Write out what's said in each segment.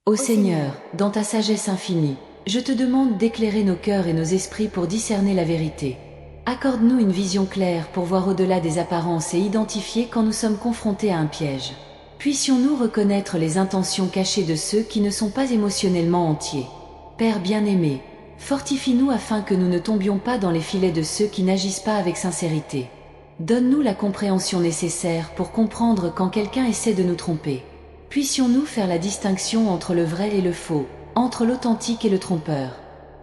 Ô Seigneur, dans ta sagesse infinie, je te demande d'éclairer nos cœurs et nos esprits pour discerner la vérité. Accorde-nous une vision claire pour voir au-delà des apparences et identifier quand nous sommes confrontés à un piège. Puissions-nous reconnaître les intentions cachées de ceux qui ne sont pas émotionnellement entiers. Père bien-aimé, fortifie-nous afin que nous ne tombions pas dans les filets de ceux qui n'agissent pas avec sincérité. Donne-nous la compréhension nécessaire pour comprendre quand quelqu'un essaie de nous tromper. Puissions-nous faire la distinction entre le vrai et le faux, entre l'authentique et le trompeur.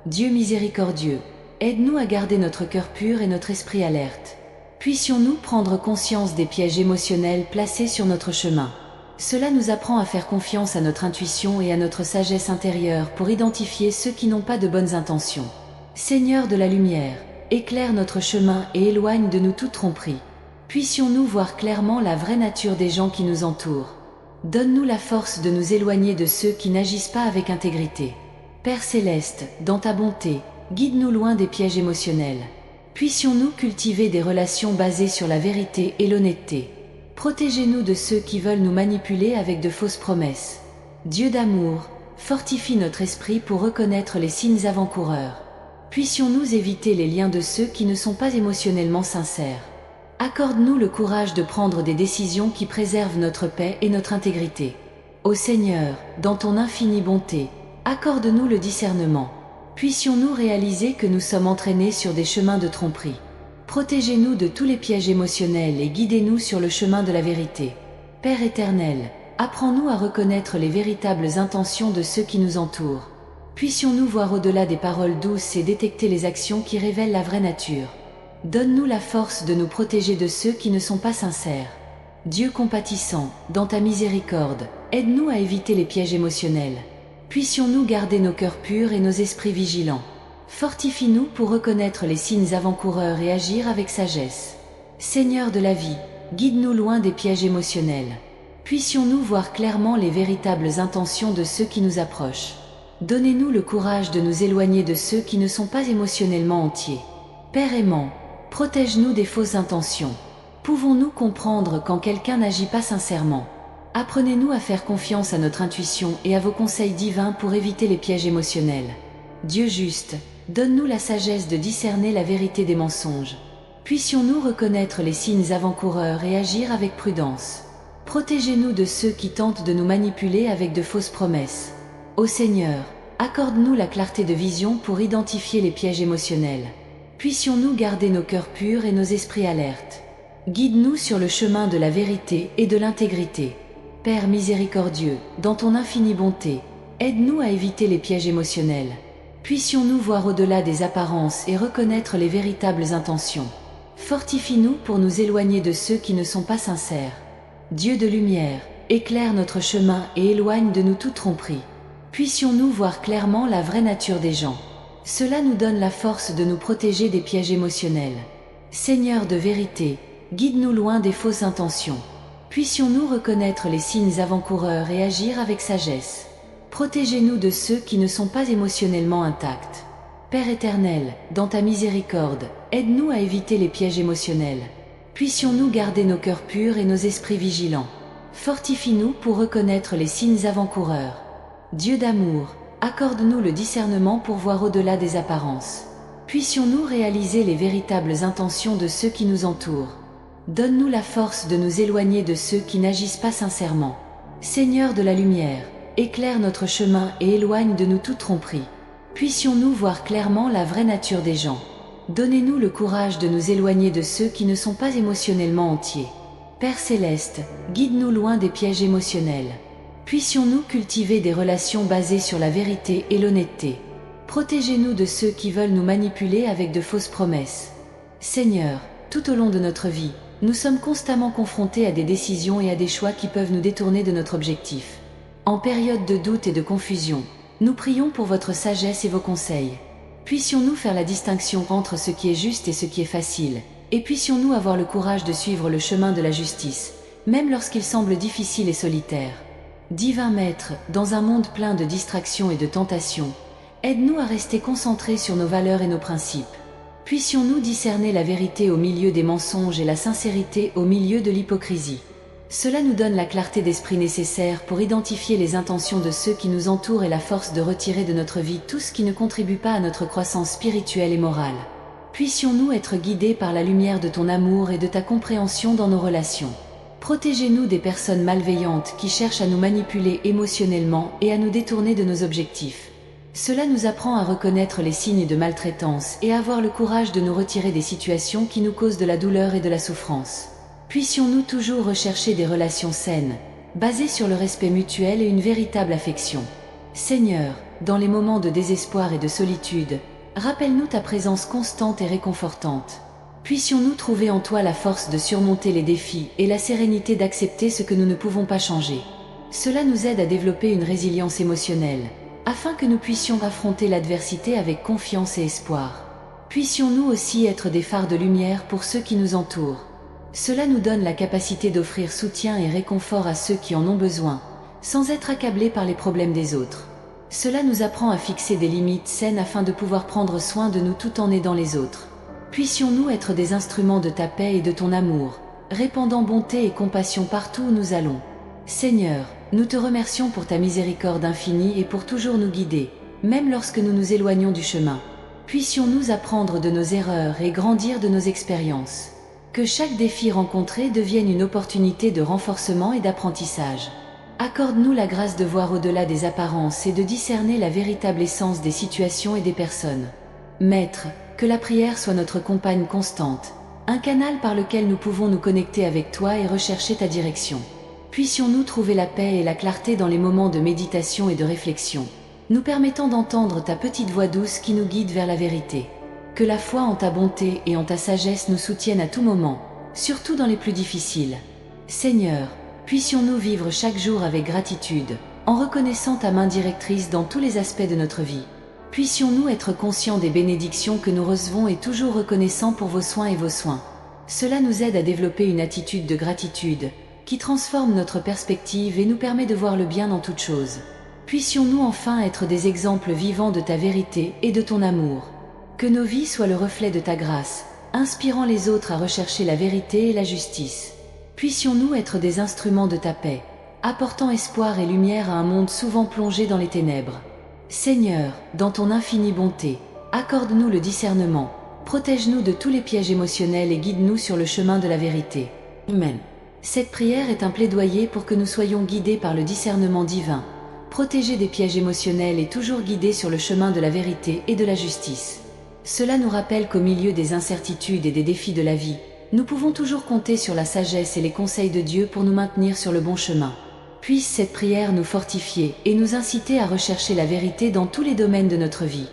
Dieu miséricordieux, aide-nous à garder notre cœur pur et notre esprit alerte. Puissions-nous prendre conscience des pièges émotionnels placés sur notre chemin. Cela nous apprend à faire confiance à notre intuition et à notre sagesse intérieure pour identifier ceux qui n'ont pas de bonnes intentions. Seigneur de la lumière, éclaire notre chemin et éloigne de nous toute tromperie. Puissions-nous voir clairement la vraie nature des gens qui nous entourent. Donne-nous la force de nous éloigner de ceux qui n'agissent pas avec intégrité. Père céleste, dans ta bonté, guide-nous loin des pièges émotionnels. Puissions-nous cultiver des relations basées sur la vérité et l'honnêteté. Protégez-nous de ceux qui veulent nous manipuler avec de fausses promesses. Dieu d'amour, fortifie notre esprit pour reconnaître les signes avant-coureurs. Puissions-nous éviter les liens de ceux qui ne sont pas émotionnellement sincères. Accorde-nous le courage de prendre des décisions qui préservent notre paix et notre intégrité. Ô Seigneur, dans ton infinie bonté, accorde-nous le discernement. Puissions-nous réaliser que nous sommes entraînés sur des chemins de tromperie. Protégez-nous de tous les pièges émotionnels et guidez-nous sur le chemin de la vérité. Père éternel, apprends-nous à reconnaître les véritables intentions de ceux qui nous entourent. Puissions-nous voir au-delà des paroles douces et détecter les actions qui révèlent la vraie nature. Donne-nous la force de nous protéger de ceux qui ne sont pas sincères. Dieu compatissant, dans ta miséricorde, aide-nous à éviter les pièges émotionnels. Puissions-nous garder nos cœurs purs et nos esprits vigilants. Fortifie-nous pour reconnaître les signes avant-coureurs et agir avec sagesse. Seigneur de la vie, guide-nous loin des pièges émotionnels. Puissions-nous voir clairement les véritables intentions de ceux qui nous approchent. Donnez-nous le courage de nous éloigner de ceux qui ne sont pas émotionnellement entiers. Père aimant, protège-nous des fausses intentions. Pouvons-nous comprendre quand quelqu'un n'agit pas sincèrement? Apprenez-nous à faire confiance à notre intuition et à vos conseils divins pour éviter les pièges émotionnels. Dieu juste, donne-nous la sagesse de discerner la vérité des mensonges. Puissions-nous reconnaître les signes avant-coureurs et agir avec prudence. Protégez-nous de ceux qui tentent de nous manipuler avec de fausses promesses. Ô Seigneur, accorde-nous la clarté de vision pour identifier les pièges émotionnels. Puissions-nous garder nos cœurs purs et nos esprits alertes. Guide-nous sur le chemin de la vérité et de l'intégrité. Père miséricordieux, dans ton infinie bonté, aide-nous à éviter les pièges émotionnels. Puissions-nous voir au-delà des apparences et reconnaître les véritables intentions. Fortifie-nous pour nous éloigner de ceux qui ne sont pas sincères. Dieu de lumière, éclaire notre chemin et éloigne de nous toute tromperie. Puissions-nous voir clairement la vraie nature des gens. Cela nous donne la force de nous protéger des pièges émotionnels. Seigneur de vérité, guide-nous loin des fausses intentions. Puissions-nous reconnaître les signes avant-coureurs et agir avec sagesse. Protégez-nous de ceux qui ne sont pas émotionnellement intacts. Père éternel, dans ta miséricorde, aide-nous à éviter les pièges émotionnels. Puissions-nous garder nos cœurs purs et nos esprits vigilants. Fortifie-nous pour reconnaître les signes avant-coureurs. Dieu d'amour, accorde-nous le discernement pour voir au-delà des apparences. Puissions-nous réaliser les véritables intentions de ceux qui nous entourent. Donne-nous la force de nous éloigner de ceux qui n'agissent pas sincèrement. Seigneur de la lumière, éclaire notre chemin et éloigne de nous toute tromperie. Puissions-nous voir clairement la vraie nature des gens. Donnez-nous le courage de nous éloigner de ceux qui ne sont pas émotionnellement entiers. Père céleste, guide-nous loin des pièges émotionnels. Puissions-nous cultiver des relations basées sur la vérité et l'honnêteté. Protégez-nous de ceux qui veulent nous manipuler avec de fausses promesses. Seigneur, tout au long de notre vie, nous sommes constamment confrontés à des décisions et à des choix qui peuvent nous détourner de notre objectif. En période de doute et de confusion, nous prions pour votre sagesse et vos conseils. Puissions-nous faire la distinction entre ce qui est juste et ce qui est facile, et puissions-nous avoir le courage de suivre le chemin de la justice, même lorsqu'il semble difficile et solitaire. Divin Maître, dans un monde plein de distractions et de tentations, aide-nous à rester concentrés sur nos valeurs et nos principes. Puissions-nous discerner la vérité au milieu des mensonges et la sincérité au milieu de l'hypocrisie. Cela nous donne la clarté d'esprit nécessaire pour identifier les intentions de ceux qui nous entourent et la force de retirer de notre vie tout ce qui ne contribue pas à notre croissance spirituelle et morale. Puissions-nous être guidés par la lumière de ton amour et de ta compréhension dans nos relations. Protégez-nous des personnes malveillantes qui cherchent à nous manipuler émotionnellement et à nous détourner de nos objectifs. Cela nous apprend à reconnaître les signes de maltraitance et à avoir le courage de nous retirer des situations qui nous causent de la douleur et de la souffrance. Puissions-nous toujours rechercher des relations saines, basées sur le respect mutuel et une véritable affection. Seigneur, dans les moments de désespoir et de solitude, rappelle-nous ta présence constante et réconfortante. Puissions-nous trouver en toi la force de surmonter les défis et la sérénité d'accepter ce que nous ne pouvons pas changer. Cela nous aide à développer une résilience émotionnelle, afin que nous puissions affronter l'adversité avec confiance et espoir. Puissions-nous aussi être des phares de lumière pour ceux qui nous entourent. Cela nous donne la capacité d'offrir soutien et réconfort à ceux qui en ont besoin, sans être accablés par les problèmes des autres. Cela nous apprend à fixer des limites saines afin de pouvoir prendre soin de nous tout en aidant les autres. Puissions-nous être des instruments de ta paix et de ton amour, répandant bonté et compassion partout où nous allons. Seigneur, nous te remercions pour ta miséricorde infinie et pour toujours nous guider, même lorsque nous nous éloignons du chemin. Puissions-nous apprendre de nos erreurs et grandir de nos expériences. Que chaque défi rencontré devienne une opportunité de renforcement et d'apprentissage. Accorde-nous la grâce de voir au-delà des apparences et de discerner la véritable essence des situations et des personnes. Maître, que la prière soit notre compagne constante, un canal par lequel nous pouvons nous connecter avec toi et rechercher ta direction. Puissions-nous trouver la paix et la clarté dans les moments de méditation et de réflexion, nous permettant d'entendre ta petite voix douce qui nous guide vers la vérité. Que la foi en ta bonté et en ta sagesse nous soutienne à tout moment, surtout dans les plus difficiles. Seigneur, puissions-nous vivre chaque jour avec gratitude, en reconnaissant ta main directrice dans tous les aspects de notre vie. Puissions-nous être conscients des bénédictions que nous recevons et toujours reconnaissants pour vos soins et vos soins. Cela nous aide à développer une attitude de gratitude, qui transforme notre perspective et nous permet de voir le bien dans toute chose. Puissions-nous enfin être des exemples vivants de ta vérité et de ton amour. Que nos vies soient le reflet de ta grâce, inspirant les autres à rechercher la vérité et la justice. Puissions-nous être des instruments de ta paix, apportant espoir et lumière à un monde souvent plongé dans les ténèbres. Seigneur, dans ton infinie bonté, accorde-nous le discernement, protège-nous de tous les pièges émotionnels et guide-nous sur le chemin de la vérité. Amen. Cette prière est un plaidoyer pour que nous soyons guidés par le discernement divin, protégés des pièges émotionnels et toujours guidés sur le chemin de la vérité et de la justice. Cela nous rappelle qu'au milieu des incertitudes et des défis de la vie, nous pouvons toujours compter sur la sagesse et les conseils de Dieu pour nous maintenir sur le bon chemin. Puisse cette prière nous fortifier et nous inciter à rechercher la vérité dans tous les domaines de notre vie.